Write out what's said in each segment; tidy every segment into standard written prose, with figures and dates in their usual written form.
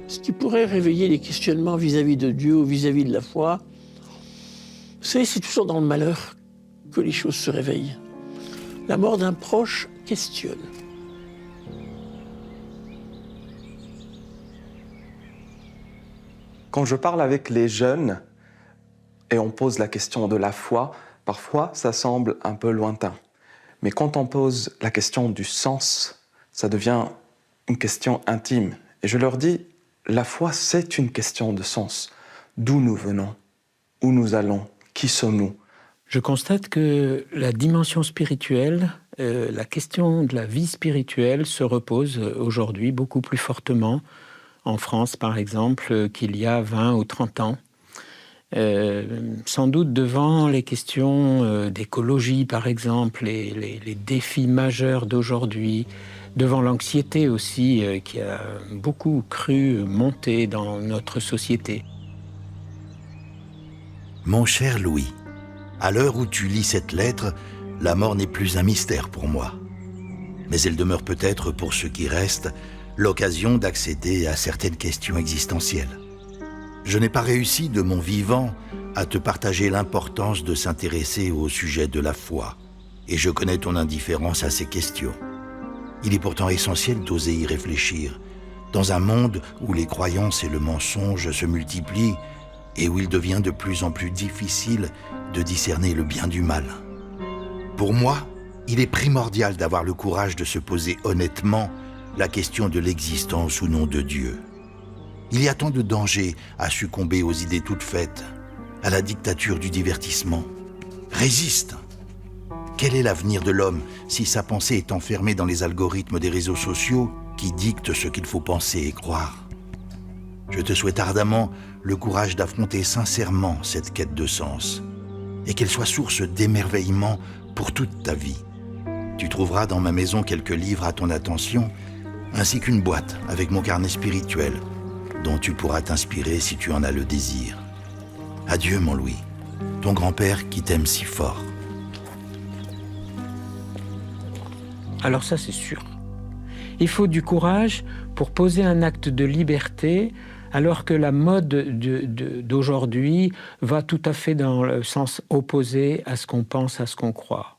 ce qui pourrait réveiller les questionnements vis-à-vis de Dieu ou vis-à-vis de la foi. Vous savez, c'est toujours dans le malheur que les choses se réveillent. La mort d'un proche questionne. Quand je parle avec les jeunes et on pose la question de la foi, parfois ça semble un peu lointain. Mais quand on pose la question du sens, ça devient une question intime. Et je leur dis, la foi, c'est une question de sens. D'où nous venons? Où nous allons? Qui sommes-nous? Je constate que la dimension spirituelle, la question de la vie spirituelle se repose aujourd'hui beaucoup plus fortement en France, par exemple, qu'il y a 20 ou 30 ans. Sans doute devant les questions d'écologie, par exemple, les défis majeurs d'aujourd'hui, devant l'anxiété aussi, qui a beaucoup cru monter dans notre société. Mon cher Louis, à l'heure où tu lis cette lettre, la mort n'est plus un mystère pour moi. Mais elle demeure peut-être pour ceux qui restent l'occasion d'accéder à certaines questions existentielles. Je n'ai pas réussi de mon vivant à te partager l'importance de s'intéresser au sujet de la foi, et je connais ton indifférence à ces questions. Il est pourtant essentiel d'oser y réfléchir, dans un monde où les croyances et le mensonge se multiplient et où il devient de plus en plus difficile de discerner le bien du mal. Pour moi, il est primordial d'avoir le courage de se poser honnêtement la question de l'existence ou non de Dieu. Il y a tant de dangers à succomber aux idées toutes faites, à la dictature du divertissement. Résiste! Quel est l'avenir de l'homme si sa pensée est enfermée dans les algorithmes des réseaux sociaux qui dictent ce qu'il faut penser et croire? Je te souhaite ardemment le courage d'affronter sincèrement cette quête de sens et qu'elle soit source d'émerveillement pour toute ta vie. Tu trouveras dans ma maison quelques livres à ton attention, ainsi qu'une boîte avec mon carnet spirituel, dont tu pourras t'inspirer si tu en as le désir. Adieu, mon Louis, ton grand-père qui t'aime si fort. Alors ça, c'est sûr. Il faut du courage pour poser un acte de liberté, alors que la mode d'aujourd'hui va tout à fait dans le sens opposé à ce qu'on pense, à ce qu'on croit.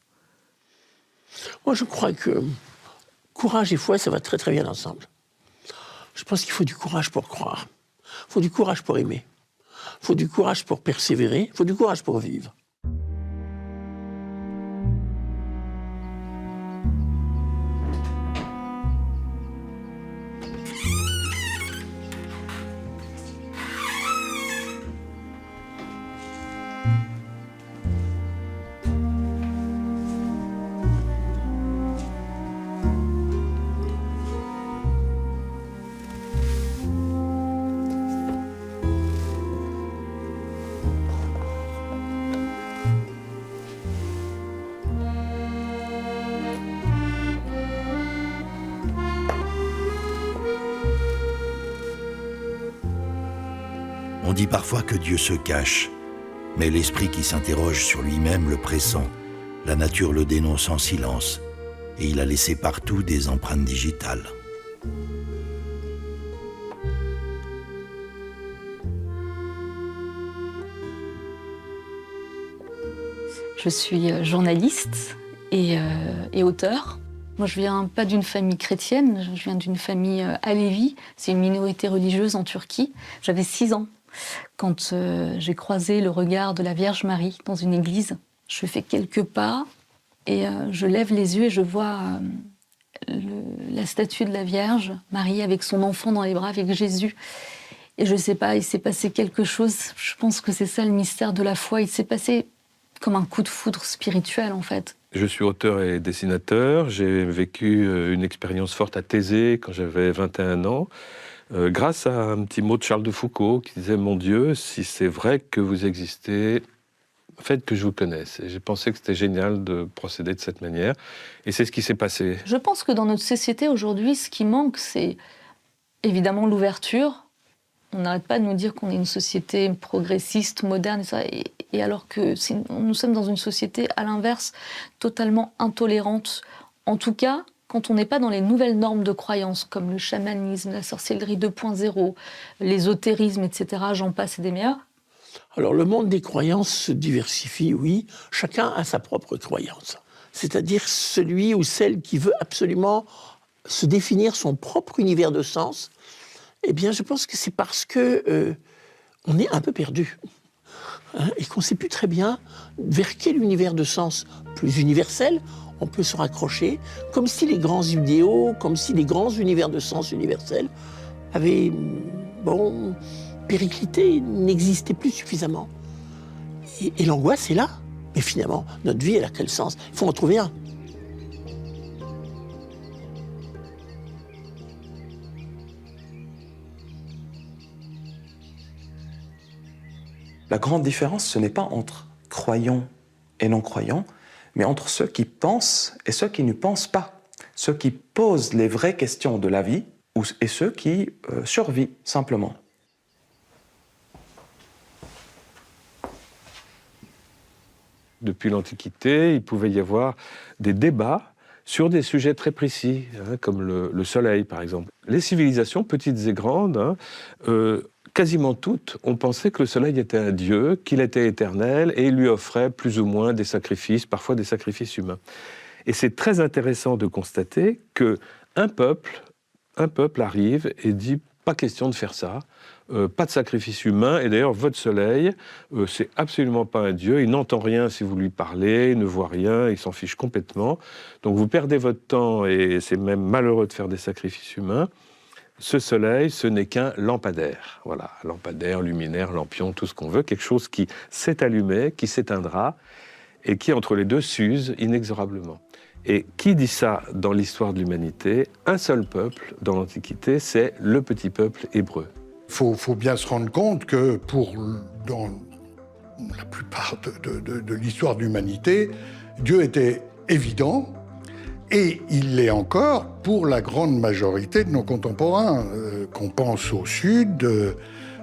Moi, je crois que courage et foi, ça va très très bien ensemble. Je pense qu'il faut du courage pour croire. Il faut du courage pour aimer. Il faut du courage pour persévérer. Il faut du courage pour vivre. On dit parfois que Dieu se cache, mais l'esprit qui s'interroge sur lui-même le pressent. La nature le dénonce en silence, et il a laissé partout des empreintes digitales. Je suis journaliste et auteur. Moi, je viens pas d'une famille chrétienne, je viens d'une famille alévi. C'est une minorité religieuse en Turquie. J'avais 6 ans quand j'ai croisé le regard de la Vierge Marie dans une église. Je fais quelques pas et je lève les yeux et je vois la statue de la Vierge Marie avec son enfant dans les bras, avec Jésus. Et je sais pas, il s'est passé quelque chose. Je pense que c'est ça le mystère de la foi. Il s'est passé comme un coup de foudre spirituel, en fait. Je suis auteur et dessinateur. J'ai vécu une expérience forte à Thésée quand j'avais 21 ans, grâce à un petit mot de Charles de Foucault qui disait « Mon Dieu, si c'est vrai que vous existez, faites que je vous connaisse ». Et j'ai pensé que c'était génial de procéder de cette manière. Et c'est ce qui s'est passé. Je pense que dans notre société aujourd'hui, ce qui manque, c'est évidemment l'ouverture. On n'arrête pas de nous dire qu'on est une société progressiste, moderne, et alors que nous sommes dans une société, à l'inverse, totalement intolérante. En tout cas, quand on n'est pas dans les nouvelles normes de croyance, comme le chamanisme, la sorcellerie 2.0, l'ésotérisme, etc., j'en passe et des meilleurs. Alors, le monde des croyances se diversifie, oui. Chacun a sa propre croyance. C'est-à-dire celui ou celle qui veut absolument se définir son propre univers de sens. Eh bien, je pense que c'est parce que on est un peu perdu. Et qu'on ne sait plus très bien vers quel univers de sens plus universel on peut se raccrocher, comme si les grands idéaux, comme si les grands univers de sens universels avaient, périclité, n'existaient plus suffisamment. Et l'angoisse est là. Mais finalement, notre vie, elle a quel sens? Il faut en trouver un. La grande différence, ce n'est pas entre croyants et non-croyants, mais entre ceux qui pensent et ceux qui ne pensent pas. Ceux qui posent les vraies questions de la vie et ceux qui survivent simplement. Depuis l'Antiquité, il pouvait y avoir des débats sur des sujets très précis, comme le soleil, par exemple. Les civilisations, petites et grandes, quasiment toutes, ont pensé que le soleil était un dieu, qu'il était éternel, et il lui offrait plus ou moins des sacrifices, parfois des sacrifices humains. Et c'est très intéressant de constater qu'un peuple arrive et dit « pas question de faire ça ». Pas de sacrifice humain, et d'ailleurs votre soleil, c'est absolument pas un dieu, il n'entend rien si vous lui parlez, il ne voit rien, il s'en fiche complètement, donc vous perdez votre temps et c'est même malheureux de faire des sacrifices humains. Ce soleil, ce n'est qu'un lampadaire, voilà, lampadaire, luminaire, lampion, tout ce qu'on veut, quelque chose qui s'est allumé, qui s'éteindra, et qui entre les deux s'use inexorablement. Et qui dit ça dans l'histoire de l'humanité? Un seul peuple dans l'Antiquité, c'est le petit peuple hébreu. Il faut bien se rendre compte que dans la plupart de l'histoire de l'humanité, Dieu était évident, et il l'est encore pour la grande majorité de nos contemporains. Qu'on pense au Sud,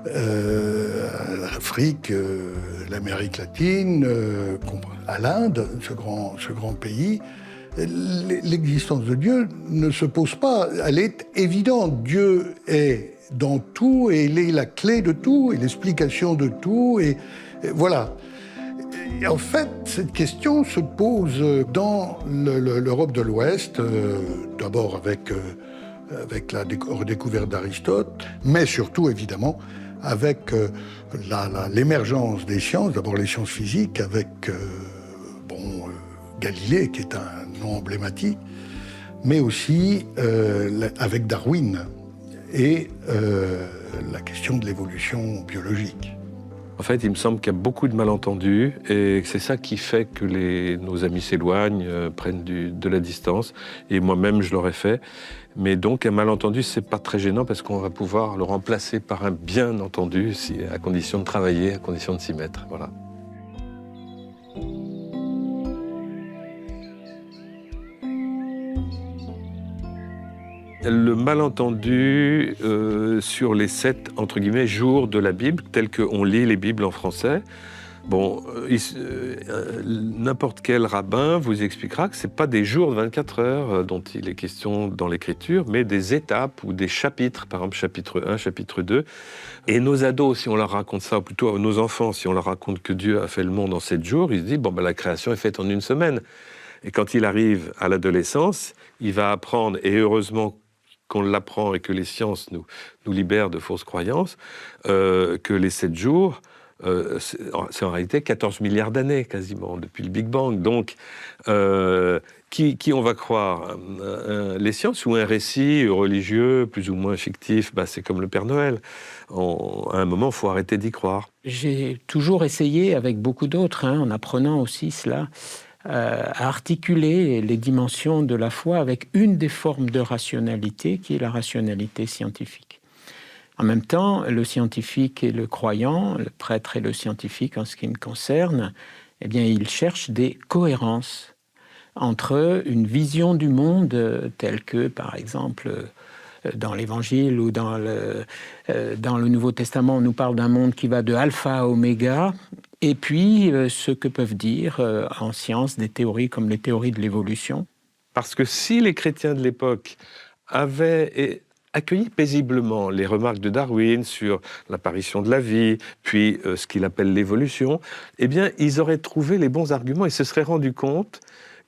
à l'Afrique, l'Amérique latine, à l'Inde, ce grand pays, l'existence de Dieu ne se pose pas. Elle est évidente. Dieu est dans tout, et il est la clé de tout, et l'explication de tout, et voilà. Et en fait, cette question se pose dans l'Europe de l'Ouest, d'abord avec la redécouverte d'Aristote, mais surtout, évidemment, avec l'émergence des sciences, d'abord les sciences physiques, avec Galilée, qui est un nom emblématique, mais aussi avec Darwin, et la question de l'évolution biologique. En fait, il me semble qu'il y a beaucoup de malentendus et c'est ça qui fait que nos amis s'éloignent, prennent de la distance. Et moi-même, je l'aurais fait. Mais donc, un malentendu, c'est pas très gênant parce qu'on va pouvoir le remplacer par un bien entendu, à condition de travailler, à condition de s'y mettre. Voilà. Le malentendu sur les 7, entre guillemets, jours de la Bible, tels qu'on lit les Bibles en français, n'importe quel rabbin vous expliquera que ce n'est pas des jours de 24 heures dont il est question dans l'Écriture, mais des étapes ou des chapitres, par exemple chapitre 1, chapitre 2. Et nos ados, si on leur raconte ça, ou plutôt nos enfants, si on leur raconte que Dieu a fait le monde en 7 jours, ils se disent, la création est faite en une semaine. Et quand il arrive à l'adolescence, il va apprendre, et heureusement qu'on l'apprend et que les sciences nous libèrent de fausses croyances, que les 7 jours, c'est en réalité 14 milliards d'années quasiment, depuis le Big Bang. Donc, qui on va croire? Les sciences ou un récit religieux plus ou moins fictif? C'est comme le Père Noël. À un moment, il faut arrêter d'y croire. J'ai toujours essayé, avec beaucoup d'autres, en apprenant aussi cela, à articuler les dimensions de la foi avec une des formes de rationalité qui est la rationalité scientifique. En même temps, le scientifique et le croyant, le prêtre et le scientifique en ce qui me concerne, ils cherchent des cohérences entre une vision du monde telle que, par exemple, dans l'Évangile ou dans le Nouveau Testament, on nous parle d'un monde qui va de alpha à oméga, et puis ce que peuvent dire en science des théories comme les théories de l'évolution. Parce que si les chrétiens de l'époque avaient accueilli paisiblement les remarques de Darwin sur l'apparition de la vie, puis ce qu'il appelle l'évolution, eh bien, ils auraient trouvé les bons arguments et se seraient rendus compte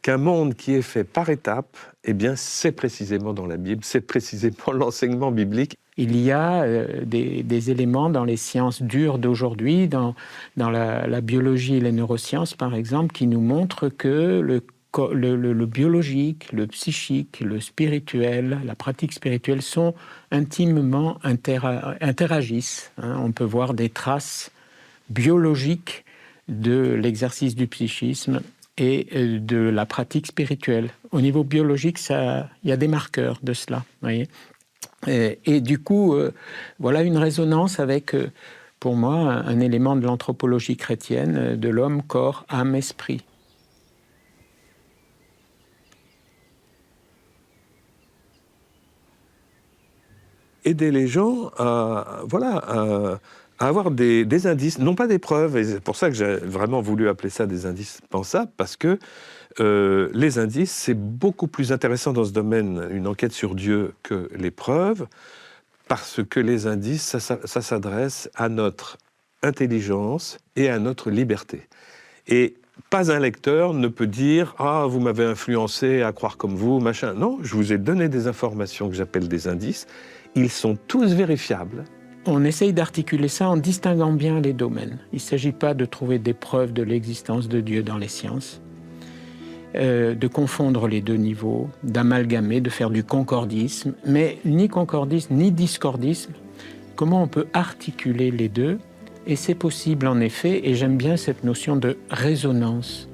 qu'un monde qui est fait par étapes, eh bien, c'est précisément dans la Bible, c'est précisément l'enseignement biblique. Il y a des éléments dans les sciences dures d'aujourd'hui, dans la biologie et les neurosciences, par exemple, qui nous montrent que le biologique, le psychique, le spirituel, la pratique spirituelle sont intimement interagissent. On peut voir des traces biologiques de l'exercice du psychisme et de la pratique spirituelle. Au niveau biologique, il y a des marqueurs de cela, voyez. Et du coup, voilà une résonance avec, pour moi, un élément de l'anthropologie chrétienne, de l'homme, corps, âme, esprit. Aider les gens à avoir des indices, non pas des preuves, et c'est pour ça que j'ai vraiment voulu appeler ça des indices pensables, parce que les indices, c'est beaucoup plus intéressant dans ce domaine, une enquête sur Dieu, que les preuves, parce que les indices, ça s'adresse à notre intelligence et à notre liberté. Et pas un lecteur ne peut dire « Ah, vous m'avez influencé à croire comme vous, machin ». Non, je vous ai donné des informations que j'appelle des indices. Ils sont tous vérifiables. On essaye d'articuler ça en distinguant bien les domaines. Il ne s'agit pas de trouver des preuves de l'existence de Dieu dans les sciences, de confondre les deux niveaux, d'amalgamer, de faire du concordisme, mais ni concordisme ni discordisme. Comment on peut articuler les deux? Et c'est possible en effet, et j'aime bien cette notion de résonance.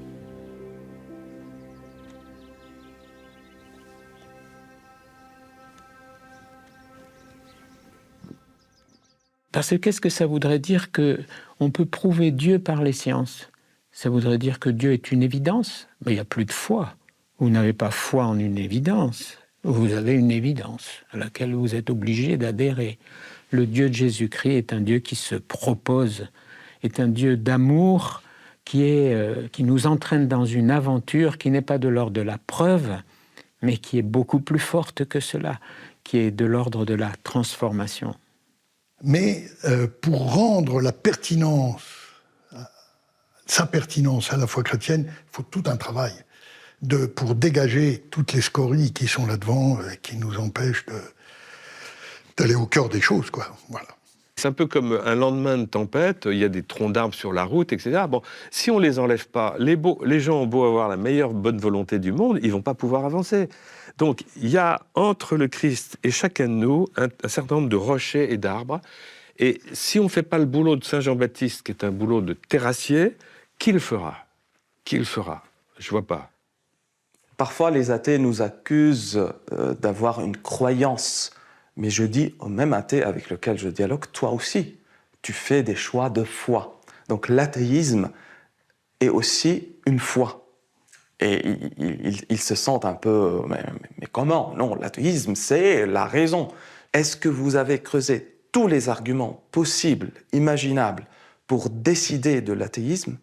Parce que qu'est-ce que ça voudrait dire qu'on peut prouver Dieu par les sciences? Ça voudrait dire que Dieu est une évidence? Mais il n'y a plus de foi. Vous n'avez pas foi en une évidence. Vous avez une évidence à laquelle vous êtes obligé d'adhérer. Le Dieu de Jésus-Christ est un Dieu qui se propose, est un Dieu d'amour qui nous entraîne dans une aventure qui n'est pas de l'ordre de la preuve, mais qui est beaucoup plus forte que cela, qui est de l'ordre de la transformation. Mais pour rendre sa pertinence à la foi chrétienne, il faut tout un travail pour dégager toutes les scories qui sont là-devant et qui nous empêchent d'aller au cœur des choses, quoi. Voilà. C'est un peu comme un lendemain de tempête, il y a des troncs d'arbres sur la route, etc. Bon, si on ne les enlève pas, les gens ont beau avoir la meilleure bonne volonté du monde, ils ne vont pas pouvoir avancer. Donc, il y a entre le Christ et chacun de nous un certain nombre de rochers et d'arbres. Et si on ne fait pas le boulot de Saint Jean-Baptiste, qui est un boulot de terrassier, qui le fera? Qui le fera? Je ne vois pas. Parfois, les athées nous accusent d'avoir une croyance. Mais je dis au même athée avec lequel je dialogue, toi aussi, tu fais des choix de foi. Donc l'athéisme est aussi une foi. Et ils se sentent un peu, mais comment? Non, l'athéisme, c'est la raison. Est-ce que vous avez creusé tous les arguments possibles, imaginables, pour décider de l'athéisme?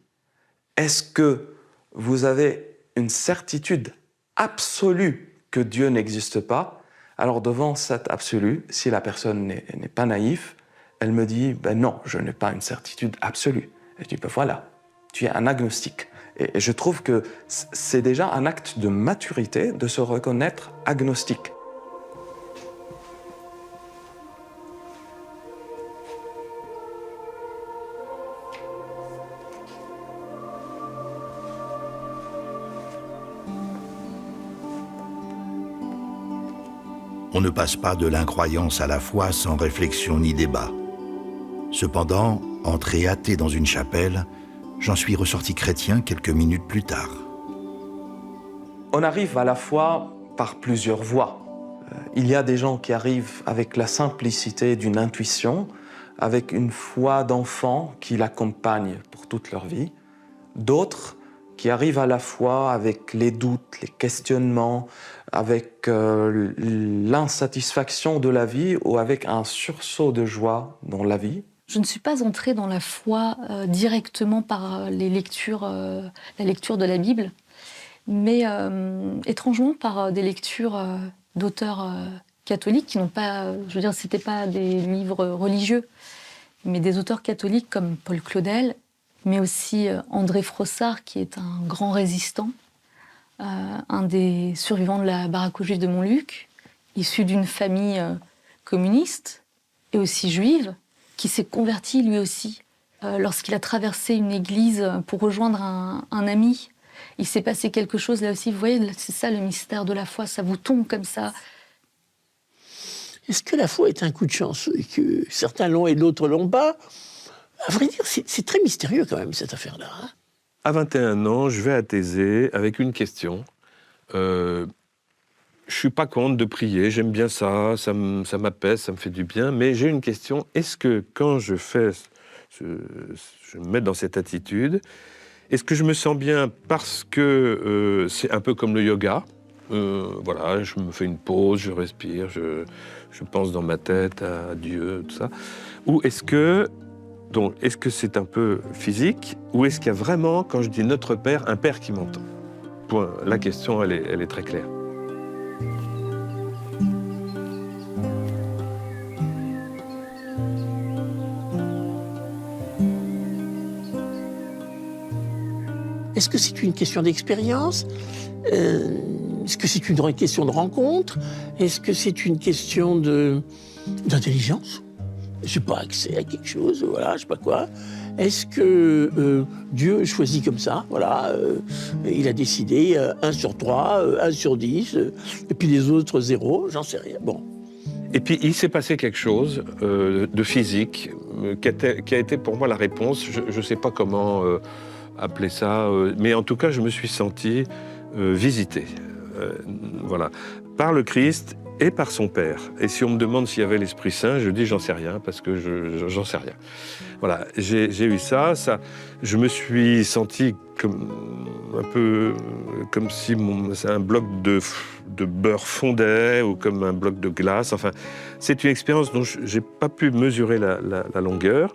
Est-ce que vous avez une certitude absolue que Dieu n'existe pas? Alors devant cet absolu, si la personne n'est pas naïve, elle me dit « non, je n'ai pas une certitude absolue ». Et je dis « voilà, tu es un agnostique ». Et je trouve que c'est déjà un acte de maturité de se reconnaître agnostique. On ne passe pas de l'incroyance à la foi sans réflexion ni débat. Cependant, entré athée dans une chapelle, j'en suis ressorti chrétien quelques minutes plus tard. On arrive à la foi par plusieurs voies. Il y a des gens qui arrivent avec la simplicité d'une intuition, avec une foi d'enfant qui l'accompagne pour toute leur vie. D'autres qui arrivent à la foi avec les doutes, les questionnements, avec l'insatisfaction de la vie ou avec un sursaut de joie dans la vie. Je ne suis pas entrée dans la foi directement par la lecture de la Bible. mais étrangement par des lectures d'auteurs catholiques qui n'ont pas, je veux dire, c'était pas des livres religieux, mais des auteurs catholiques comme Paul Claudel, mais aussi André Frossard, qui est un grand résistant, un des survivants de la baraque aux Juifs de Montluc, issu d'une famille communiste et aussi juive, qui s'est converti lui aussi lorsqu'il a traversé une église pour rejoindre un ami. Il s'est passé quelque chose là aussi. Vous voyez, c'est ça le mystère de la foi, ça vous tombe comme ça. Est-ce que la foi est un coup de chance et que certains l'ont et d'autres l'ont pas? À vrai dire, c'est très mystérieux quand même, cette affaire-là. Hein. À 21 ans, je vais à Thésée avec une question. Je suis pas contre de prier, j'aime bien ça, ça m'apaise, ça me fait du bien, mais j'ai une question. Est-ce que quand je me mets dans cette attitude, est-ce que je me sens bien parce que c'est un peu comme le yoga? Voilà, je me fais une pause, je respire, je pense dans ma tête à Dieu, tout ça. Ou est-ce que c'est un peu physique, ou est-ce qu'il y a vraiment, quand je dis notre Père, un Père qui m'entend? Point. La question, elle est très claire. Est-ce que c'est une question d'expérience? Est-ce que c'est une question de rencontre? Est-ce que c'est une question d'intelligence? Je n'ai pas accès à quelque chose, voilà, je sais pas quoi. Est-ce que Dieu choisit comme ça, voilà, il a décidé 1 sur 3, 1 sur 10, et puis les autres 0, j'en sais rien, bon. Et puis il s'est passé quelque chose de physique qui a été pour moi la réponse. Je ne sais pas comment appeler ça, mais en tout cas je me suis senti visité, voilà, par le Christ et par son Père. Et si on me demande s'il y avait l'Esprit Saint, je dis j'en sais rien, parce que j'en sais rien. Voilà, j'ai eu ça, je me suis senti un peu comme si un bloc de beurre fondait, ou comme un bloc de glace. Enfin, c'est une expérience dont je n'ai pas pu mesurer la longueur,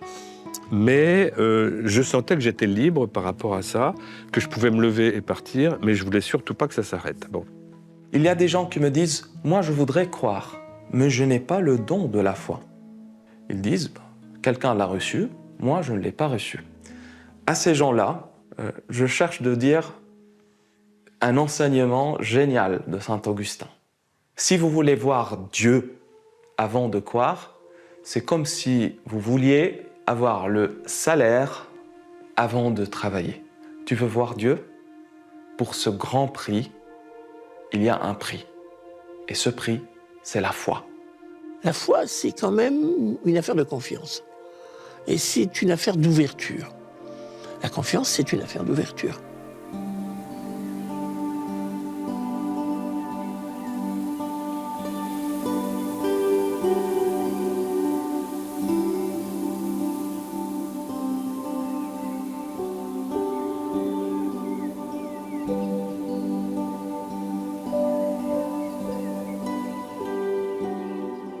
mais je sentais que j'étais libre par rapport à ça, que je pouvais me lever et partir, mais je voulais surtout pas que ça s'arrête. Bon. Il y a des gens qui me disent « Moi, je voudrais croire, mais je n'ai pas le don de la foi. » Ils disent « Quelqu'un l'a reçu, moi, je ne l'ai pas reçu. » À ces gens-là, je cherche de dire un enseignement génial de saint Augustin. Si vous voulez voir Dieu avant de croire, c'est comme si vous vouliez avoir le salaire avant de travailler. Tu veux voir Dieu? Pour ce grand prix, il y a un prix. Et ce prix, c'est la foi. La foi, c'est quand même une affaire de confiance. Et c'est une affaire d'ouverture. La confiance, c'est une affaire d'ouverture.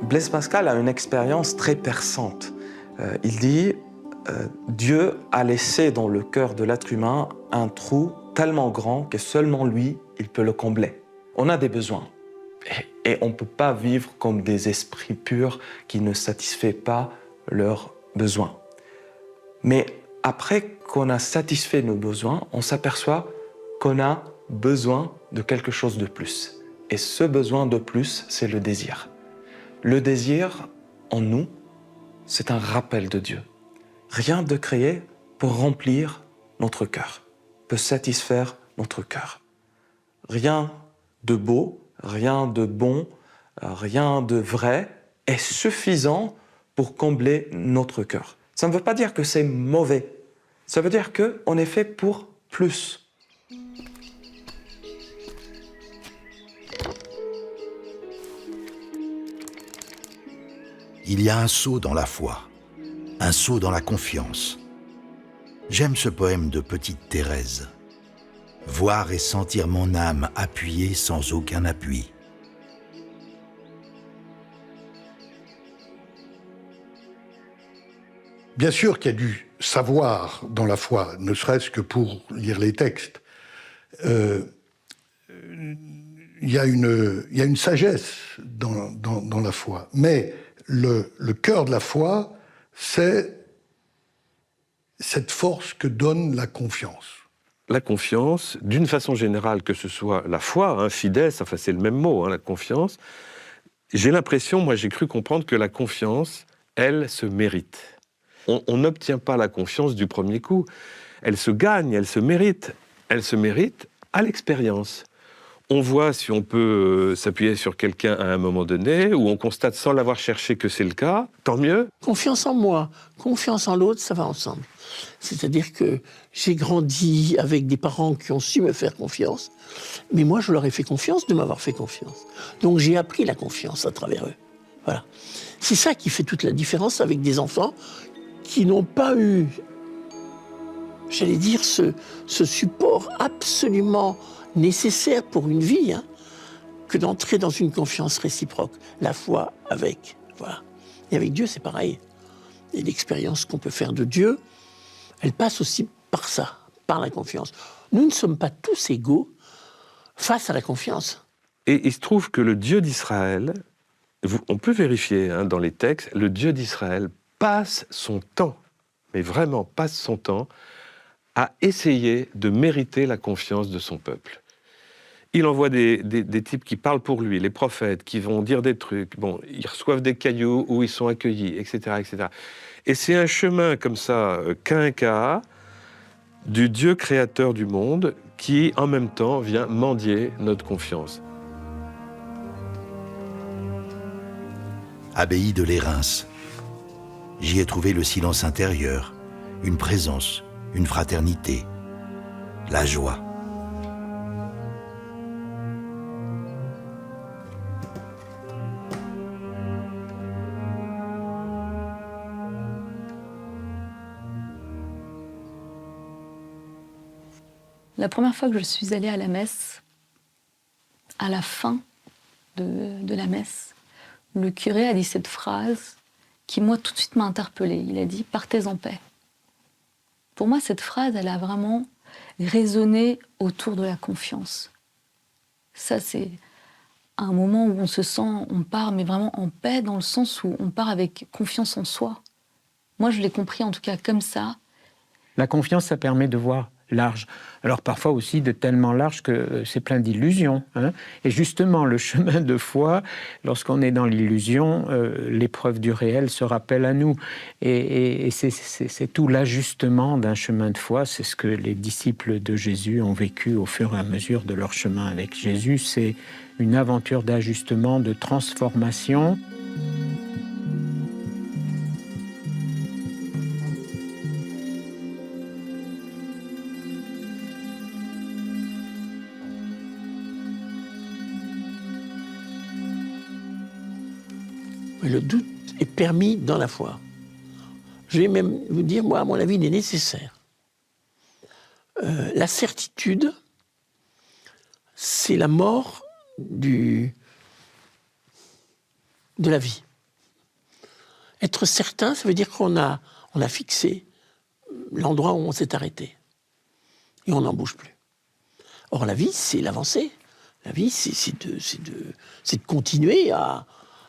Blaise Pascal a une expérience très perçante. Il dit Dieu a laissé dans le cœur de l'être humain un trou tellement grand que seulement lui, il peut le combler. On a des besoins et on ne peut pas vivre comme des esprits purs qui ne satisfont pas leurs besoins. Mais après qu'on a satisfait nos besoins, on s'aperçoit qu'on a besoin de quelque chose de plus. Et ce besoin de plus, c'est le désir. Le désir, en nous, c'est un rappel de Dieu. Rien de créé pour remplir notre cœur, peut satisfaire notre cœur. Rien de beau, rien de bon, rien de vrai est suffisant pour combler notre cœur. Ça ne veut pas dire que c'est mauvais. Ça veut dire qu'on est fait pour plus. Il y a un saut dans la foi, un saut dans la confiance. J'aime ce poème de Petite Thérèse. Voir et sentir mon âme appuyée sans aucun appui. Bien sûr qu'il y a du savoir dans la foi, ne serait-ce que pour lire les textes. il y a une sagesse dans la foi. Mais le cœur de la foi, c'est cette force que donne la confiance. La confiance, d'une façon générale, que ce soit la foi, hein, fides, enfin c'est le même mot, hein, la confiance, j'ai l'impression, moi j'ai cru comprendre que la confiance, elle se mérite. On n'obtient pas la confiance du premier coup. Elle se gagne, elle se mérite. Elle se mérite à l'expérience. On voit si on peut s'appuyer sur quelqu'un à un moment donné, ou on constate sans l'avoir cherché que c'est le cas, tant mieux. Confiance en moi, confiance en l'autre, ça va ensemble. C'est-à-dire que j'ai grandi avec des parents qui ont su me faire confiance, mais moi je leur ai fait confiance de m'avoir fait confiance. Donc j'ai appris la confiance à travers eux. Voilà. C'est ça qui fait toute la différence avec des enfants qui n'ont pas eu, j'allais dire, ce support absolument nécessaire pour une vie, hein, que d'entrer dans une confiance réciproque. La foi avec, voilà. Et avec Dieu, c'est pareil. Et l'expérience qu'on peut faire de Dieu, elle passe aussi par ça, par la confiance. Nous ne sommes pas tous égaux face à la confiance. Et il se trouve que le Dieu d'Israël, on peut vérifier hein, dans les textes, le Dieu d'Israël passe son temps, mais vraiment passe son temps, à essayer de mériter la confiance de son peuple. Il envoie des types qui parlent pour lui, les prophètes, qui vont dire des trucs. Bon, ils reçoivent des cailloux où ils sont accueillis, etc., etc. Et c'est un chemin comme ça, quinquennat, du Dieu créateur du monde, qui, en même temps, vient mendier notre confiance. Abbaye de Lérins. J'y ai trouvé le silence intérieur, une présence, une fraternité, la joie. La première fois que je suis allée à la messe, à la fin de la messe, le curé a dit cette phrase qui, moi, tout de suite m'a interpellée. Il a dit « Partez en paix ». Pour moi, cette phrase, elle a vraiment résonné autour de la confiance. Ça, c'est un moment où on se sent, on part, mais vraiment en paix, dans le sens où on part avec confiance en soi. Moi, je l'ai compris, en tout cas, comme ça. La confiance, ça permet de voir large. Alors parfois aussi de tellement large que c'est plein d'illusions. Hein. Et justement, le chemin de foi, lorsqu'on est dans l'illusion, l'épreuve du réel se rappelle à nous. Et c'est tout l'ajustement d'un chemin de foi. C'est ce que les disciples de Jésus ont vécu au fur et à mesure de leur chemin avec Jésus. C'est une aventure d'ajustement, de transformation. Le doute est permis dans la foi. Je vais même vous dire, moi, à mon avis, il est nécessaire. La certitude, c'est la mort de la vie. Être certain, ça veut dire qu'on a fixé l'endroit où on s'est arrêté. Et on n'en bouge plus. Or, la vie, c'est l'avancée. La vie, c'est de continuer à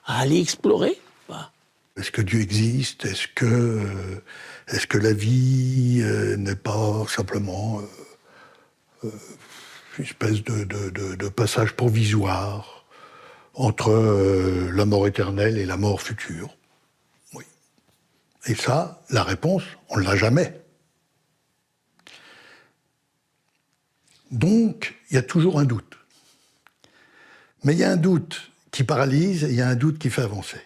aller explorer. Voilà. Est-ce que Dieu existe ? Est-ce que la vie n'est pas simplement une espèce de passage provisoire entre la mort éternelle et la mort future ? Oui. Et ça, la réponse, on ne l'a jamais. Donc, il y a toujours un doute. Mais il y a un doute qui paralyse et il y a un doute qui fait avancer.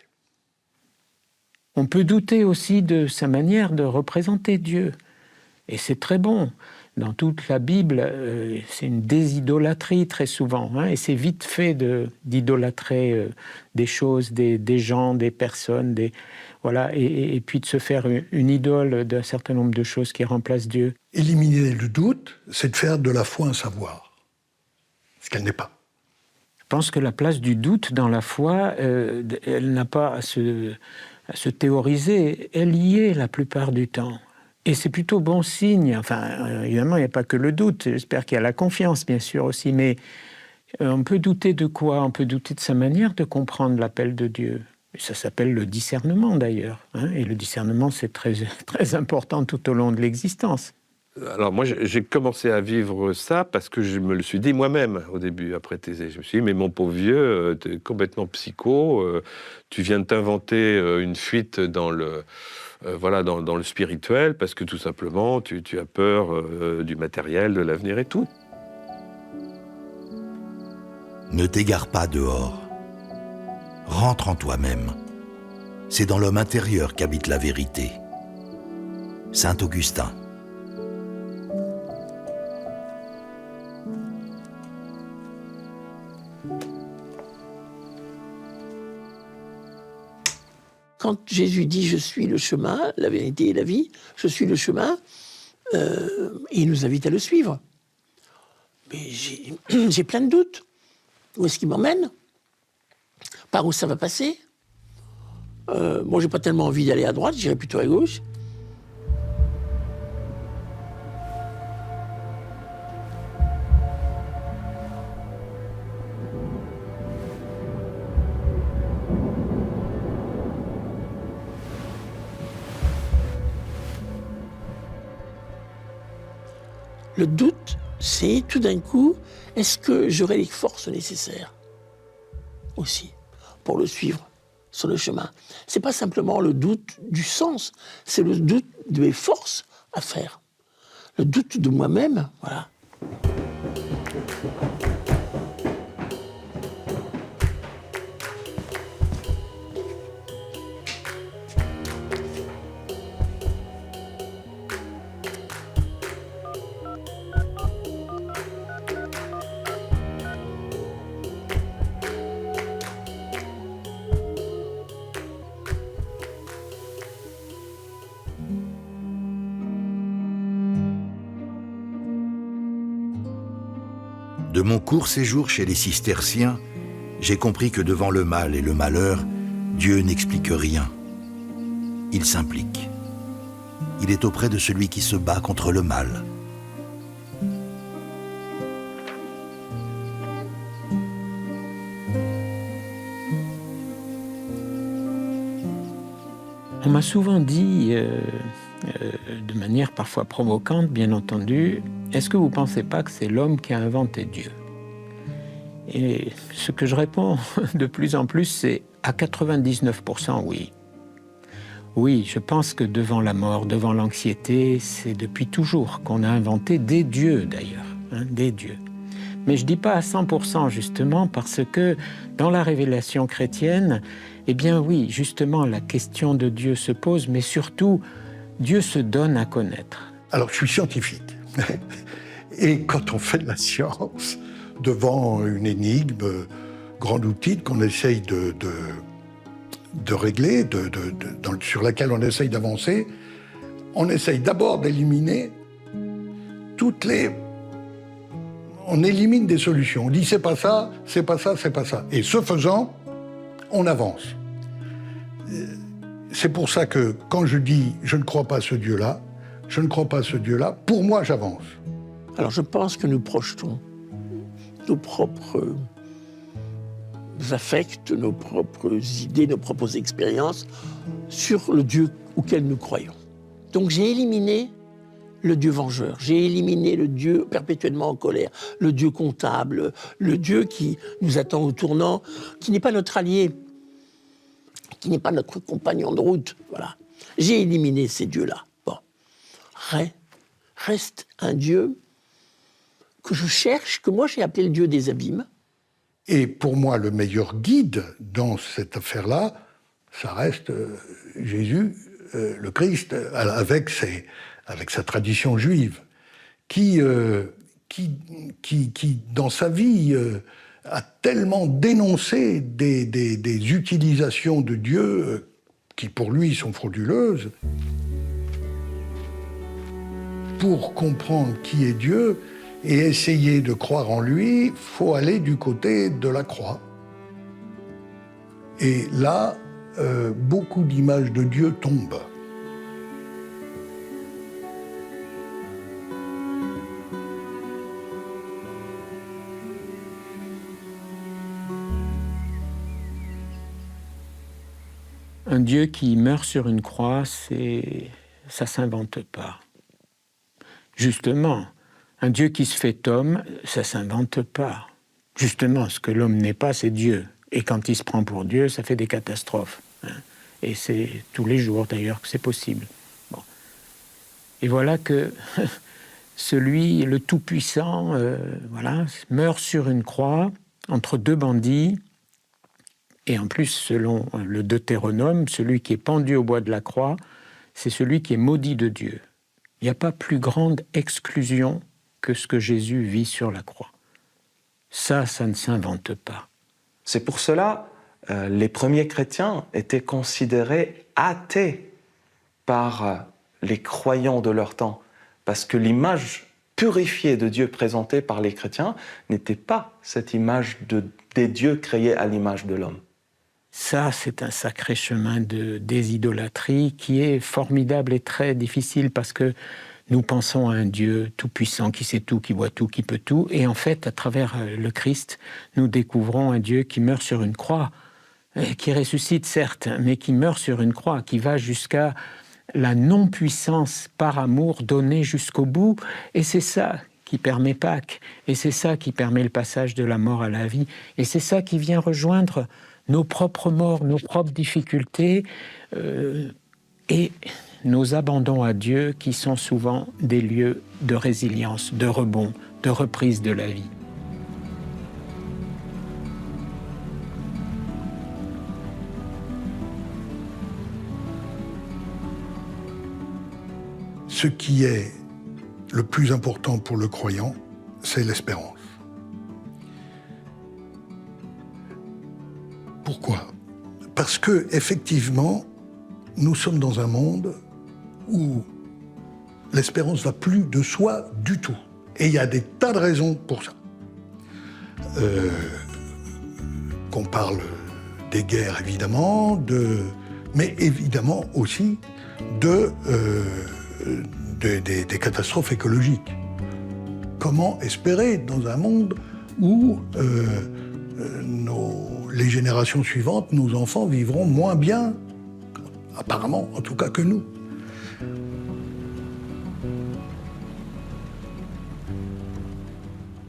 On peut douter aussi de sa manière de représenter Dieu. Et c'est très bon. Dans toute la Bible, c'est une désidolâtrie très souvent. Hein, et c'est vite fait d'idolâtrer des choses, des gens, des personnes. Voilà, et puis de se faire une idole d'un certain nombre de choses qui remplacent Dieu. Éliminer le doute, c'est de faire de la foi un savoir. Ce qu'elle n'est pas. Je pense que la place du doute dans la foi, elle n'a pas à se théoriser. Elle y est la plupart du temps. Et c'est plutôt bon signe. Enfin, évidemment, il n'y a pas que le doute. J'espère qu'il y a la confiance, bien sûr, aussi. Mais On peut douter de quoi? On peut douter de sa manière de comprendre l'appel de Dieu. Ça s'appelle le discernement d'ailleurs. Et le discernement, c'est très, très important tout au long de l'existence. Alors moi, j'ai commencé à vivre ça parce que je me le suis dit moi-même au début, après Thésée. Je me suis dit, mais mon pauvre vieux, t'es complètement psycho, tu viens de t'inventer une fuite dans le spirituel parce que tout simplement, tu as peur du matériel, de l'avenir et tout. Ne t'égare pas dehors. Rentre en toi-même. C'est dans l'homme intérieur qu'habite la vérité. Saint Augustin. Quand Jésus dit « Je suis le chemin, la vérité et la vie », je suis le chemin, et il nous invite à le suivre. Mais j'ai plein de doutes. Où est-ce qu'il m'emmène? Par où ça va passer? Moi, j'ai pas tellement envie d'aller à droite, j'irai plutôt à gauche. Le doute, c'est tout d'un coup, est-ce que j'aurai les forces nécessaires aussi pour le suivre sur le chemin? C'est pas simplement le doute du sens, c'est le doute de mes forces à faire. Le doute de moi-même, voilà. De mon court séjour chez les cisterciens, j'ai compris que devant le mal et le malheur, Dieu n'explique rien. Il s'implique. Il est auprès de celui qui se bat contre le mal. On m'a souvent dit, de manière parfois provocante, bien entendu, est-ce que vous ne pensez pas que c'est l'homme qui a inventé Dieu? Et ce que je réponds de plus en plus, c'est à 99% oui. Oui, je pense que devant la mort, devant l'anxiété, c'est depuis toujours qu'on a inventé des dieux d'ailleurs, des dieux. Mais je ne dis pas à 100% justement parce que dans la révélation chrétienne, eh bien oui, justement la question de Dieu se pose, mais surtout, Dieu se donne à connaître. Alors, je suis scientifique. Et quand on fait de la science, devant une énigme, grand outil qu'on essaye de régler, sur laquelle on essaye d'avancer, on essaye d'abord d'éliminer toutes les... On élimine des solutions. On dit c'est pas ça, c'est pas ça, c'est pas ça. Et ce faisant, on avance. C'est pour ça que quand je dis je ne crois pas à ce Dieu-là, je ne crois pas à ce Dieu-là, pour moi j'avance. Alors je pense que nous projetons nos propres affects, nos propres idées, nos propres expériences sur le Dieu auquel nous croyons. Donc j'ai éliminé le Dieu vengeur, j'ai éliminé le Dieu perpétuellement en colère, le Dieu comptable, le Dieu qui nous attend au tournant, qui n'est pas notre allié, qui n'est pas notre compagnon de route. Voilà. J'ai éliminé ces dieux-là. Bon. Reste un Dieu que je cherche, que moi j'ai appelé le Dieu des abîmes. Et pour moi, le meilleur guide dans cette affaire-là, ça reste Jésus, le Christ, avec sa tradition juive, qui dans sa vie, a tellement dénoncé des utilisations de Dieu qui, pour lui, sont frauduleuses. Pour comprendre qui est Dieu et essayer de croire en lui, il faut aller du côté de la croix. Et là, beaucoup d'images de Dieu tombent. Un Dieu qui meurt sur une croix, ça s'invente pas. Justement, un Dieu qui se fait homme, ça s'invente pas. Justement, ce que l'homme n'est pas, c'est Dieu. Et quand il se prend pour Dieu, ça fait des catastrophes. Et c'est tous les jours, d'ailleurs, que c'est possible. Bon. Et voilà que celui, le Tout-Puissant, meurt sur une croix, entre deux bandits. Et en plus, selon le Deutéronome, celui qui est pendu au bois de la croix, c'est celui qui est maudit de Dieu. Il n'y a pas plus grande exclusion que ce que Jésus vit sur la croix. Ça ne s'invente pas. C'est pour cela les premiers chrétiens étaient considérés athées par les croyants de leur temps, parce que l'image purifiée de Dieu présentée par les chrétiens n'était pas cette image des dieux créés à l'image de l'homme. Ça, c'est un sacré chemin de désidolâtrie qui est formidable et très difficile parce que nous pensons à un Dieu tout-puissant qui sait tout, qui voit tout, qui peut tout. Et en fait, à travers le Christ, nous découvrons un Dieu qui meurt sur une croix, qui ressuscite certes, mais qui meurt sur une croix, qui va jusqu'à la non-puissance par amour donnée jusqu'au bout. Et c'est ça qui permet Pâques. Et c'est ça qui permet le passage de la mort à la vie. Et c'est ça qui vient rejoindre nos propres morts, nos propres difficultés et nos abandons à Dieu qui sont souvent des lieux de résilience, de rebond, de reprise de la vie. Ce qui est le plus important pour le croyant, c'est l'espérance. Pourquoi ? Parce que, effectivement, nous sommes dans un monde où l'espérance va plus de soi du tout. Et il y a des tas de raisons pour ça. Qu'on parle des guerres, évidemment, mais évidemment aussi des catastrophes écologiques. Comment espérer dans un monde où les générations suivantes, nos enfants, vivront moins bien, apparemment, en tout cas que nous.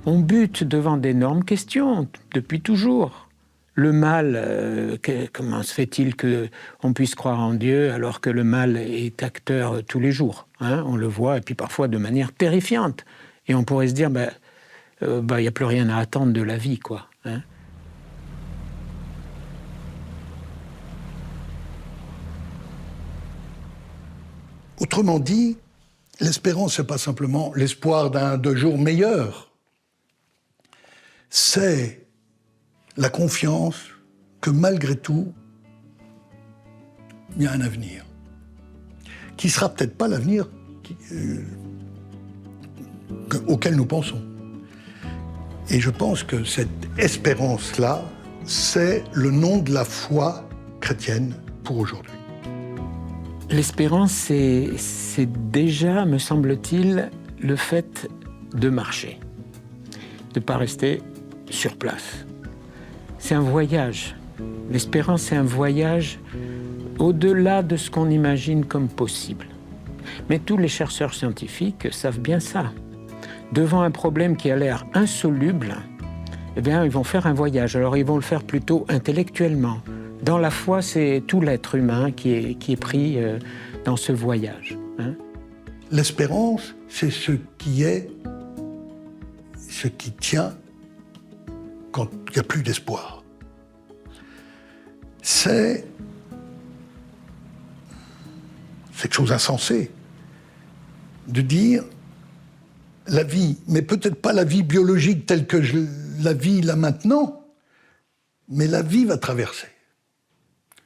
On bute devant d'énormes questions, depuis toujours. Le mal, comment se fait-il qu'on puisse croire en Dieu alors que le mal est acteur tous les jours, hein? On le voit, et puis parfois de manière terrifiante. Et on pourrait se dire, il n'y a plus rien à attendre de la vie, quoi. Hein? Autrement dit, l'espérance, ce n'est pas simplement l'espoir de jours meilleurs. C'est la confiance que malgré tout, il y a un avenir. Qui ne sera peut-être pas l'avenir auquel nous pensons. Et je pense que cette espérance-là, c'est le nom de la foi chrétienne pour aujourd'hui. L'espérance, c'est déjà, me semble-t-il, le fait de marcher, de ne pas rester sur place. C'est un voyage. L'espérance, c'est un voyage au-delà de ce qu'on imagine comme possible. Mais tous les chercheurs scientifiques savent bien ça. Devant un problème qui a l'air insoluble, eh bien, ils vont faire un voyage. Alors, ils vont le faire plutôt intellectuellement. Dans la foi, c'est tout l'être humain qui est pris dans ce voyage. Hein. L'espérance, c'est ce qui tient quand il n'y a plus d'espoir. C'est cette chose insensée de dire la vie, mais peut-être pas la vie biologique telle que je la vis là maintenant, mais la vie va traverser.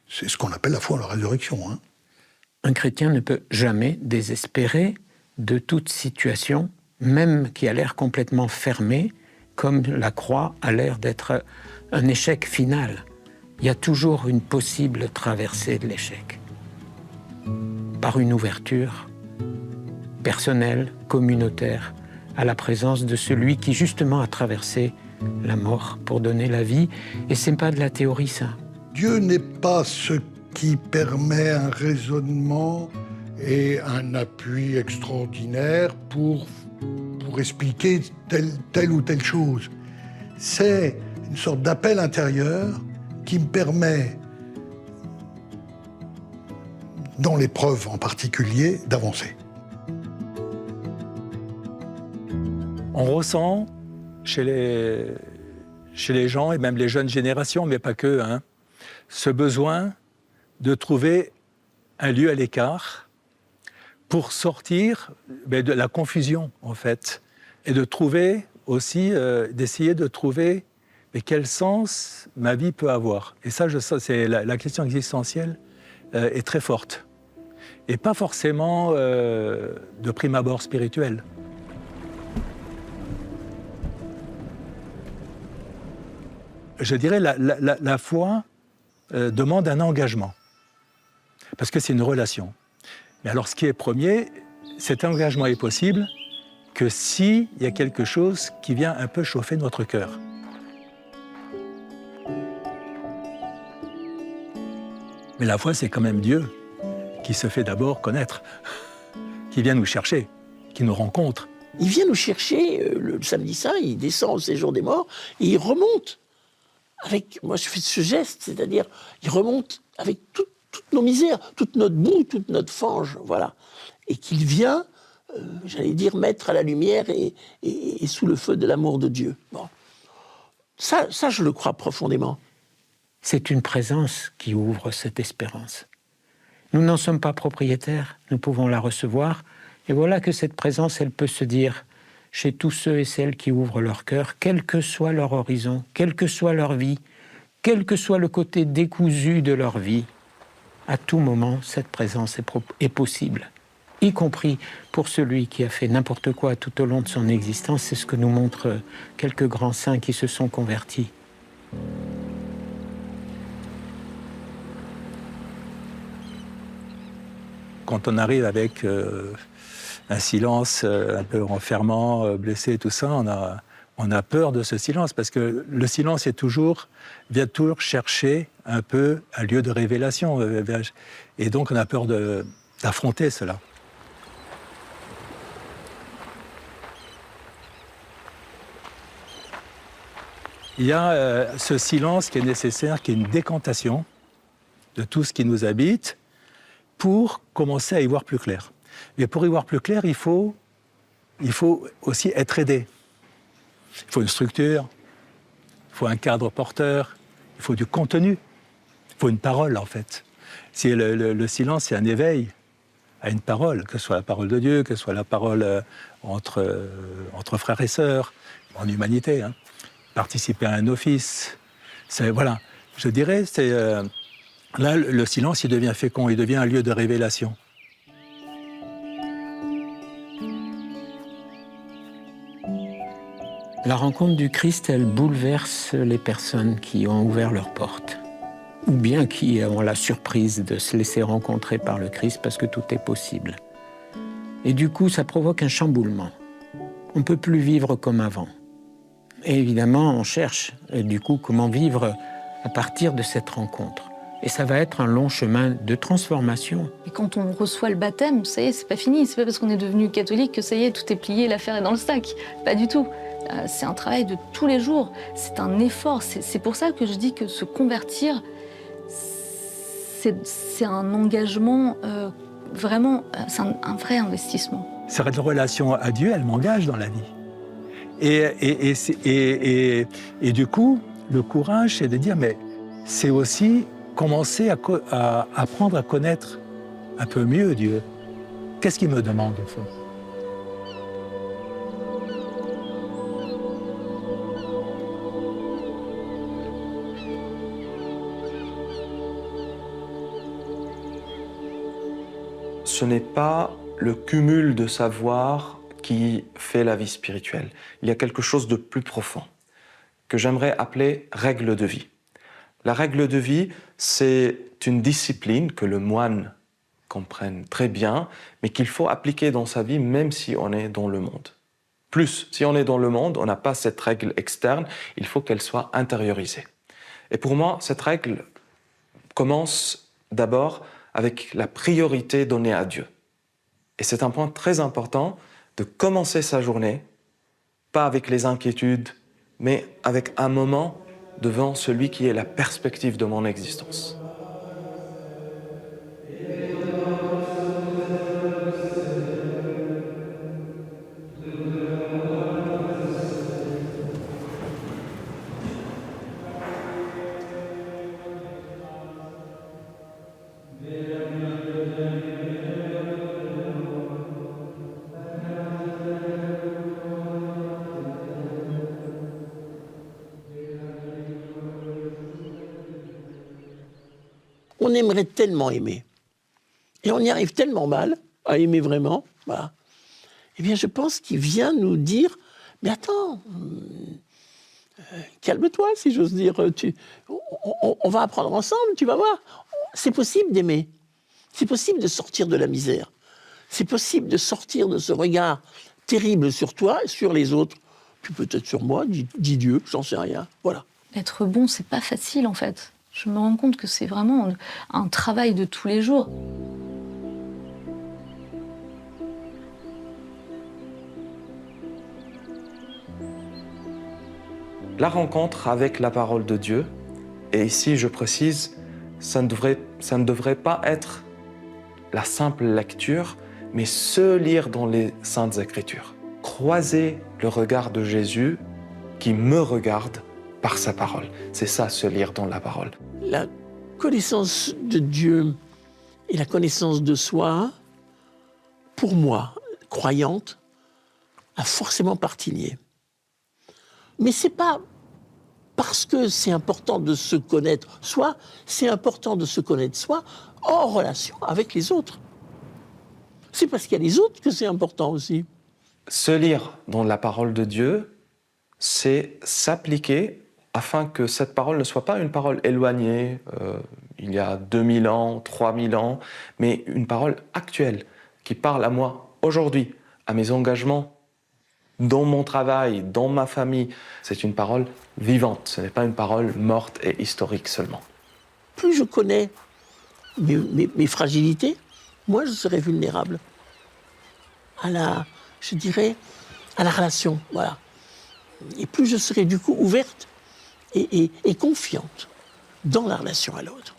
C'est ce qu'on appelle la foi en la résurrection. Hein. Un chrétien ne peut jamais désespérer de toute situation, même qui a l'air complètement fermée, comme la croix a l'air d'être un échec final. Il y a toujours une possible traversée de l'échec. Par une ouverture personnelle, communautaire, à la présence de celui qui justement a traversé la mort pour donner la vie. Et c'est pas de la théorie, ça. Dieu n'est pas ce qui permet un raisonnement et un appui extraordinaire pour expliquer telle ou telle chose. C'est une sorte d'appel intérieur qui me permet, dans l'épreuve en particulier, d'avancer. On ressent chez les gens, et même les jeunes générations, mais pas que, ce besoin de trouver un lieu à l'écart pour sortir de la confusion, en fait, et de trouver aussi, d'essayer de trouver quel sens ma vie peut avoir. Et ça, c'est la question existentielle est très forte. Et pas forcément de prime abord spirituelle. Je dirais la foi demande un engagement, parce que c'est une relation. Mais alors, ce qui est premier, cet engagement est possible que s'il y a quelque chose qui vient un peu chauffer notre cœur. Mais la foi, c'est quand même Dieu qui se fait d'abord connaître, qui vient nous chercher, qui nous rencontre. Il vient nous chercher le samedi saint, il descend au séjour des morts, et il remonte avec, moi je fais ce geste, c'est-à-dire, il remonte avec toutes nos misères, toute notre boue, toute notre fange, voilà. Et qu'il vient, j'allais dire, mettre à la lumière et sous le feu de l'amour de Dieu. Bon. Ça, je le crois profondément. C'est une présence qui ouvre cette espérance. Nous n'en sommes pas propriétaires, nous pouvons la recevoir, et voilà que cette présence, elle peut se dire chez tous ceux et celles qui ouvrent leur cœur, quel que soit leur horizon, quelle que soit leur vie, quel que soit le côté décousu de leur vie, à tout moment, cette présence est possible, y compris pour celui qui a fait n'importe quoi tout au long de son existence. C'est ce que nous montrent quelques grands saints qui se sont convertis. Quand on arrive avec un silence un peu enfermant, blessé et tout ça, on a peur de ce silence, parce que le silence vient toujours chercher un peu un lieu de révélation. Et donc on a peur d'affronter cela. Il y a ce silence qui est nécessaire, qui est une décantation de tout ce qui nous habite, pour commencer à y voir plus clair. Mais pour y voir plus clair, il faut aussi être aidé. Il faut une structure, il faut un cadre porteur, il faut du contenu, il faut une parole en fait. Si le silence, c'est un éveil à une parole, que ce soit la parole de Dieu, que ce soit la parole entre frères et sœurs, en humanité, participer à un office, voilà. Je dirais, là, le silence, il devient fécond, il devient un lieu de révélation. La rencontre du Christ, elle bouleverse les personnes qui ont ouvert leurs portes, ou bien qui ont la surprise de se laisser rencontrer par le Christ, parce que tout est possible. Et du coup, ça provoque un chamboulement. On ne peut plus vivre comme avant. Et évidemment, on cherche, du coup, comment vivre à partir de cette rencontre. Et ça va être un long chemin de transformation. Et quand on reçoit le baptême, ça y est, c'est pas fini. C'est pas parce qu'on est devenu catholique que ça y est, tout est plié, l'affaire est dans le sac. Pas du tout. C'est un travail de tous les jours. C'est un effort. C'est pour ça que je dis que se convertir, c'est un engagement vraiment, c'est un vrai investissement. Cette relation à Dieu, elle m'engage dans la vie. Et du coup, le courage, c'est de dire, mais c'est aussi commencer à apprendre à connaître un peu mieux Dieu. Qu'est-ce qu'il me demande, au fond ? Ce n'est pas le cumul de savoir qui fait la vie spirituelle. Il y a quelque chose de plus profond que j'aimerais appeler règle de vie. La règle de vie, c'est une discipline que le moine comprenne très bien, mais qu'il faut appliquer dans sa vie même si on est dans le monde. Plus, si on est dans le monde, on n'a pas cette règle externe, il faut qu'elle soit intériorisée. Et pour moi, cette règle commence d'abord avec la priorité donnée à Dieu. Et c'est un point très important de commencer sa journée, pas avec les inquiétudes, mais avec un moment devant celui qui est la perspective de mon existence. On aimerait tellement aimer. Et on y arrive tellement mal à aimer vraiment. Voilà. Eh bien, je pense qu'il vient nous dire, mais attends, calme-toi, si j'ose dire. On va apprendre ensemble, tu vas voir. C'est possible d'aimer. C'est possible de sortir de la misère. C'est possible de sortir de ce regard terrible sur toi et sur les autres. Puis peut-être sur moi, dit Dieu, j'en sais rien. Voilà. Être bon, c'est pas facile en fait. Je me rends compte que c'est vraiment un travail de tous les jours. La rencontre avec la parole de Dieu, et ici je précise, ça ne devrait pas être la simple lecture, mais se lire dans les Saintes Écritures. Croiser le regard de Jésus qui me regarde par sa parole. C'est ça, se lire dans la parole. La connaissance de Dieu et la connaissance de soi, pour moi, croyante, a forcément partie liée. Mais c'est pas parce que c'est important de se connaître soi, c'est important de se connaître soi en relation avec les autres. C'est parce qu'il y a les autres que c'est important aussi. Se lire dans la parole de Dieu, c'est s'appliquer afin que cette parole ne soit pas une parole éloignée, il y a 2000 ans, 3000 ans, mais une parole actuelle qui parle à moi aujourd'hui, à mes engagements, dans mon travail, dans ma famille. C'est une parole vivante, ce n'est pas une parole morte et historique seulement. Plus je connais mes fragilités, moins je serai vulnérable à la relation, voilà. Et plus je serai du coup ouverte et confiante dans la relation à l'autre.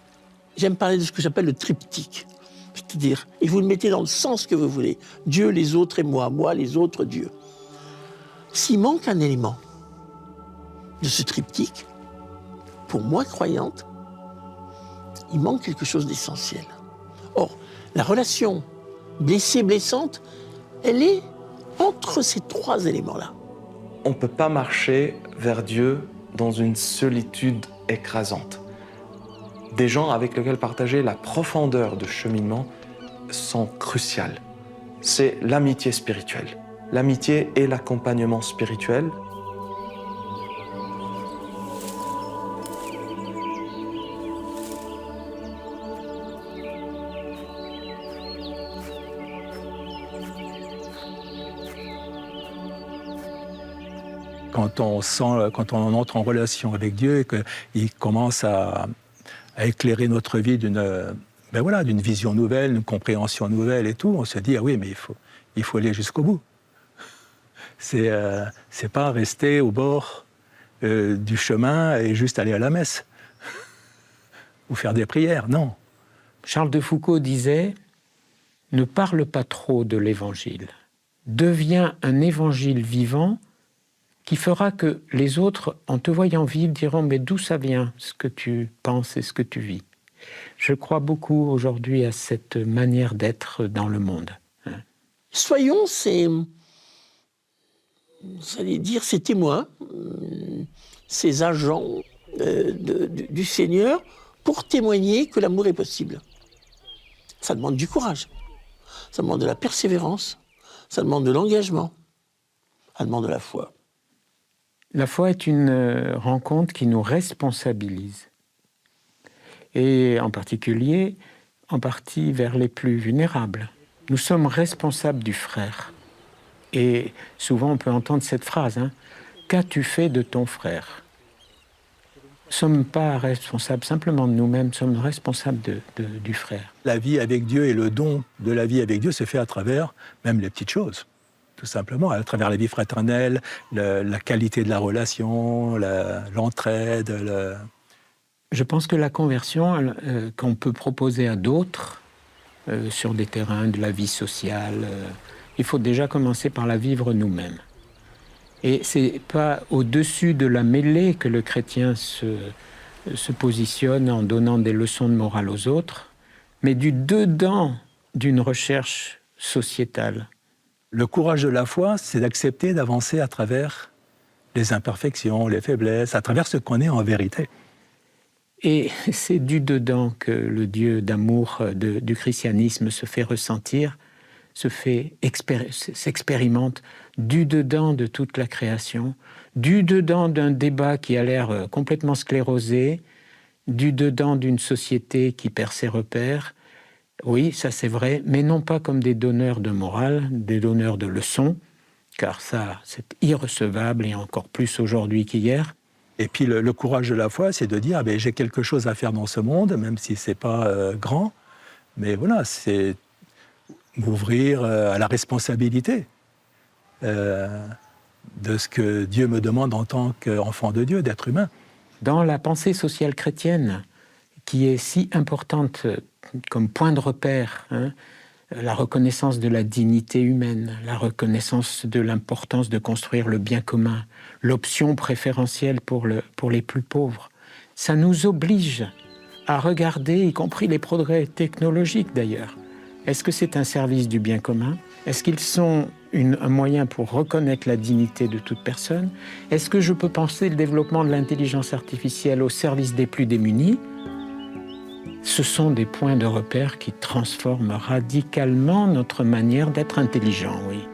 J'aime parler de ce que j'appelle le triptyque. C'est-à-dire, et vous le mettez dans le sens que vous voulez. Dieu, les autres et moi, moi, les autres, Dieu. S'il manque un élément de ce triptyque, pour moi, croyante, il manque quelque chose d'essentiel. Or, la relation blessée-blessante, elle est entre ces trois éléments-là. On ne peut pas marcher vers Dieu dans une solitude écrasante. Des gens avec lesquels partager la profondeur de cheminement sont cruciales. C'est l'amitié spirituelle. L'amitié et l'accompagnement spirituel. Quand on entre en relation avec Dieu et qu'il commence à éclairer notre vie d'une vision nouvelle, d'une compréhension nouvelle et tout, on se dit, ah oui, mais il faut aller jusqu'au bout. C'est pas rester au bord du chemin et juste aller à la messe ou faire des prières, non. Charles de Foucault disait « Ne parle pas trop de l'Évangile. Deviens un évangile vivant qui fera que les autres, en te voyant vivre, diront « Mais d'où ça vient, ce que tu penses et ce que tu vis ?» Je crois beaucoup aujourd'hui à cette manière d'être dans le monde. Soyons ces témoins, ces agents du Seigneur pour témoigner que l'amour est possible. Ça demande du courage, ça demande de la persévérance, ça demande de l'engagement, ça demande de la foi. La foi est une rencontre qui nous responsabilise. Et en particulier, en partie vers les plus vulnérables. Nous sommes responsables du frère. Et souvent, on peut entendre cette phrase, « Qu'as-tu fait de ton frère ?» Nous ne sommes pas responsables simplement de nous-mêmes, nous sommes responsables du frère. La vie avec Dieu et le don de la vie avec Dieu se fait à travers même les petites choses, tout simplement, à travers la vie fraternelle, la qualité de la relation, l'entraide. Je pense que la conversion qu'on peut proposer à d'autres sur des terrains de la vie sociale, il faut déjà commencer par la vivre nous-mêmes. Et ce n'est pas au-dessus de la mêlée que le chrétien se positionne en donnant des leçons de morale aux autres, mais du dedans d'une recherche sociétale. Le courage de la foi, c'est d'accepter d'avancer à travers les imperfections, les faiblesses, à travers ce qu'on est en vérité. Et c'est du dedans que le Dieu d'amour du christianisme se fait ressentir, s'expérimente du dedans de toute la création, du dedans d'un débat qui a l'air complètement sclérosé, du dedans d'une société qui perd ses repères. Oui, ça c'est vrai, mais non pas comme des donneurs de morale, des donneurs de leçons, car ça c'est irrecevable et encore plus aujourd'hui qu'hier. Et puis le courage de la foi, c'est de dire j'ai quelque chose à faire dans ce monde, même si ce n'est pas grand, mais voilà, c'est m'ouvrir à la responsabilité de ce que Dieu me demande en tant qu'enfant de Dieu, d'être humain. Dans la pensée sociale chrétienne, qui est si importante comme point de repère, la reconnaissance de la dignité humaine, la reconnaissance de l'importance de construire le bien commun, l'option préférentielle pour les plus pauvres, ça nous oblige à regarder, y compris les progrès technologiques d'ailleurs. Est-ce que c'est un service du bien commun? Est-ce qu'ils sont un moyen pour reconnaître la dignité de toute personne? Est-ce que je peux penser le développement de l'intelligence artificielle au service des plus démunis? Ce sont des points de repère qui transforment radicalement notre manière d'être intelligent, oui.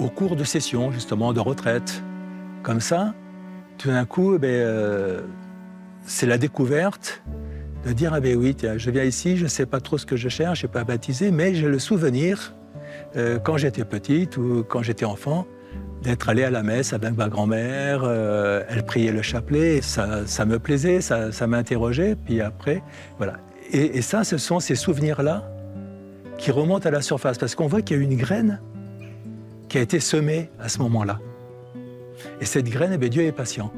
Au cours de sessions, justement, de retraite, comme ça, tout d'un coup, c'est la découverte de dire oui, tiens, je viens ici, je ne sais pas trop ce que je cherche, je ne suis pas baptisé, mais j'ai le souvenir, quand j'étais petite ou quand j'étais enfant, d'être allé à la messe avec ma grand-mère, elle priait le chapelet, ça me plaisait, ça m'interrogeait, puis après, voilà. Et ça, ce sont ces souvenirs-là qui remontent à la surface, parce qu'on voit qu'il y a une graine qui a été semée à ce moment-là. Et cette graine, Dieu est patient.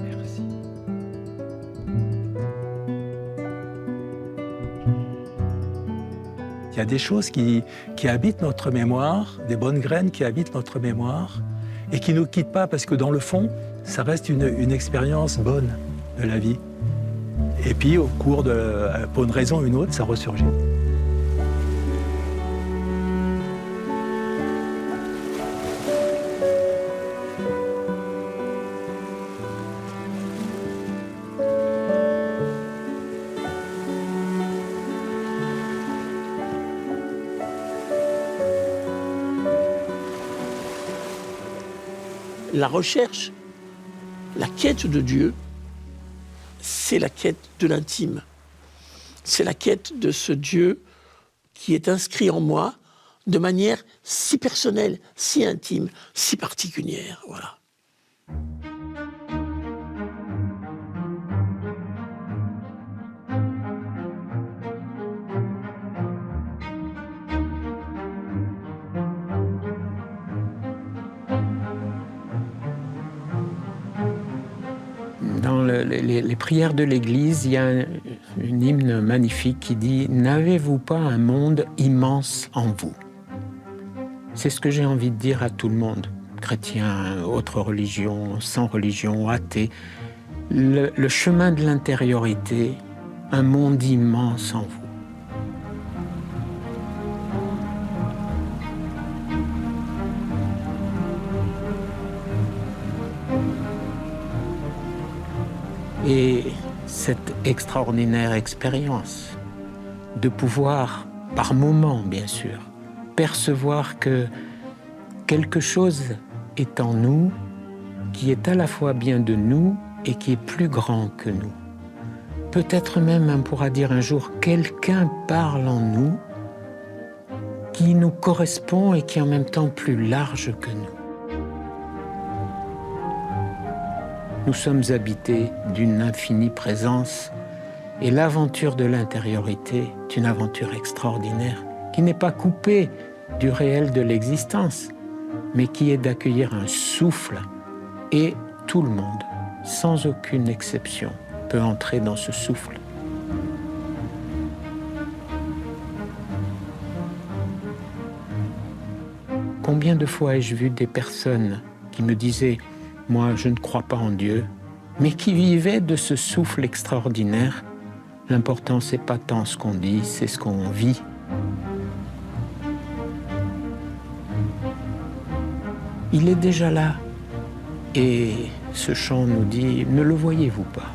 Merci. Il y a des choses qui habitent notre mémoire, des bonnes graines qui habitent notre mémoire et qui ne nous quittent pas parce que dans le fond, ça reste une expérience bonne de la vie. Et puis, au cours pour une raison ou une autre, ça ressurgit. La recherche, la quête de Dieu, c'est la quête de l'intime. C'est la quête de ce Dieu qui est inscrit en moi de manière si personnelle, si intime, si particulière. Voilà. Dans les prières de l'Église, il y a une hymne magnifique qui dit « N'avez-vous pas un monde immense en vous ?» C'est ce que j'ai envie de dire à tout le monde, chrétien, autre religion, sans religion, athée. Le chemin de l'intériorité, un monde immense en vous. Et cette extraordinaire expérience, de pouvoir, par moments bien sûr, percevoir que quelque chose est en nous, qui est à la fois bien de nous et qui est plus grand que nous. Peut-être même, on pourra dire un jour, quelqu'un parle en nous qui nous correspond et qui est en même temps plus large que nous. Nous sommes habités d'une infinie présence et l'aventure de l'intériorité est une aventure extraordinaire qui n'est pas coupée du réel de l'existence, mais qui est d'accueillir un souffle et tout le monde, sans aucune exception, peut entrer dans ce souffle. Combien de fois ai-je vu des personnes qui me disaient « Moi, je ne crois pas en Dieu », mais qui vivaient de ce souffle extraordinaire. L'important, c'est pas tant ce qu'on dit, c'est ce qu'on vit. Il est déjà là. Et ce chant nous dit « Ne le voyez-vous pas »